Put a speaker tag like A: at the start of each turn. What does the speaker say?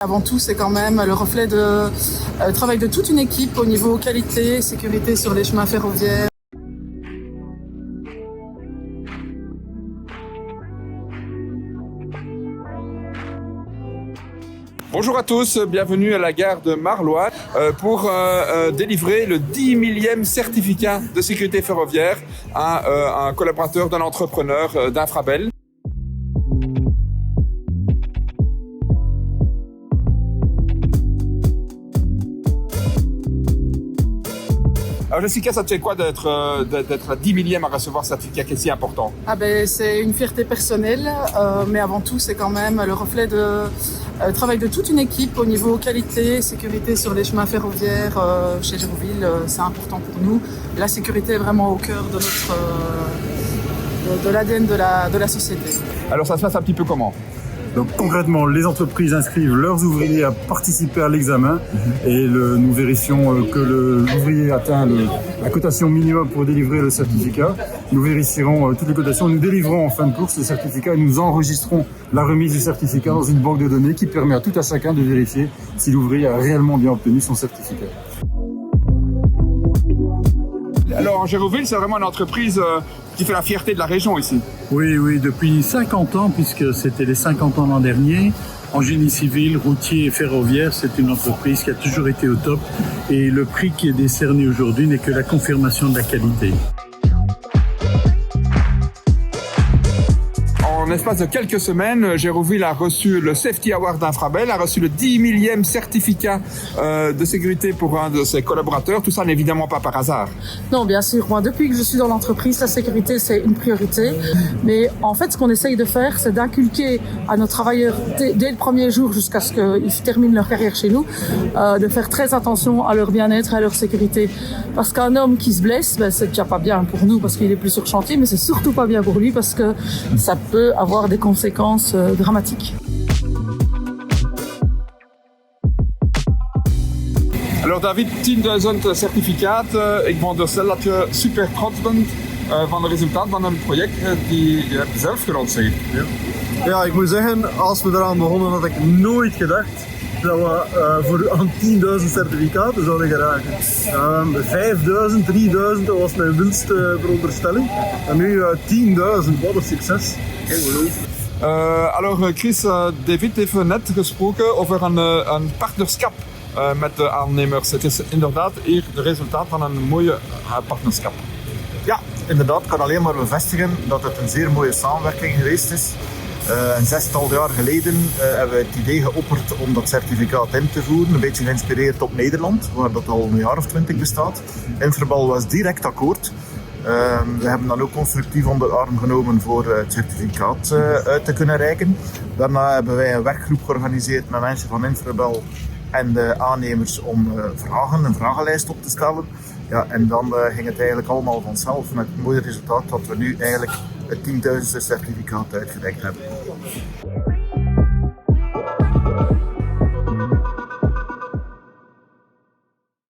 A: Avant tout, c'est quand même le reflet de travail de toute une équipe au niveau qualité, sécurité sur les chemins ferroviaires.
B: Bonjour à tous, bienvenue à la gare de Marlois pour délivrer le 10 millième certificat de sécurité ferroviaire à un collaborateur d'un entrepreneur d'Infrabel. Alors Jessica, ça te fait quoi d'être la 10 millième à recevoir ce certificat qui est si important?
A: C'est une fierté personnelle, mais avant tout, c'est quand même le reflet de travail de toute une équipe au niveau qualité, sécurité sur les chemins ferroviaires chez Géroville. C'est important pour nous. La sécurité est vraiment au cœur de notre de l'ADN de la société.
B: Alors ça se passe un petit peu comment?
C: Donc concrètement, les entreprises inscrivent leurs ouvriers à participer à l'examen et nous vérifions que l'ouvrier atteint la cotation minimum pour délivrer le certificat. Nous vérifierons toutes les cotations, nous délivrons en fin de course le certificat et nous enregistrons la remise du certificat dans une banque de données qui permet à tout à chacun de vérifier si l'ouvrier a réellement bien obtenu son certificat.
B: Alors Géroville, c'est vraiment une entreprise qui fait la fierté de la région ici.
D: Oui, depuis 50 ans, puisque c'était les 50 ans l'an dernier, en génie civil, routier et ferroviaire, c'est une entreprise qui a toujours été au top. Et le prix qui est décerné aujourd'hui n'est que la confirmation de la qualité.
B: En l'espace de quelques semaines, Géroville a reçu le Safety Award d'Infrabel, a reçu le 10 millième certificat de sécurité pour un de ses collaborateurs. Tout ça n'est évidemment pas par hasard.
A: Non, bien sûr. Moi, depuis que je suis dans l'entreprise, la sécurité, c'est une priorité. Mais en fait, ce qu'on essaye de faire, c'est d'inculquer à nos travailleurs, dès le premier jour jusqu'à ce qu'ils terminent leur carrière chez nous, de faire très attention à leur bien-être et à leur sécurité. Parce qu'un homme qui se blesse, c'est déjà pas bien pour nous parce qu'il est plus sur chantier, mais c'est surtout pas bien pour lui parce que ça peut avoir des conséquences dramatiques.
B: Alors David, 10.000 certificaten. Ik ben dus dat je super trots bent van het resultaat van een project die je hebt zelf gelanceerd.
E: Ja, ik moet zeggen, als we eraan begonnen had ik nooit gedacht dat we aan 10.000 certificaten zouden geraken. 5.000, 3.000, dat was mijn wildste veronderstelling. En nu 10.000, wat een succes.
B: Alors Chris, David heeft net gesproken over een partnerschap met de aannemers. Het is inderdaad hier het resultaat van een mooie partnerschap.
E: Ja, inderdaad, ik kan alleen maar bevestigen dat het een zeer mooie samenwerking geweest is. Een 6-tal jaar geleden hebben we het idee geopperd om dat certificaat in te voeren, een beetje geïnspireerd op Nederland, waar dat al een jaar of 20 bestaat. Infrabel was direct akkoord. We hebben dan ook constructief onder de arm genomen voor het certificaat uit te kunnen reiken. Daarna hebben wij een werkgroep georganiseerd met mensen van Infrabel en de aannemers om een vragenlijst op te stellen. Ja, en dan ging het eigenlijk allemaal vanzelf met het mooie resultaat dat we nu eigenlijk het 10.000ste certificaat uitgereikt hebben.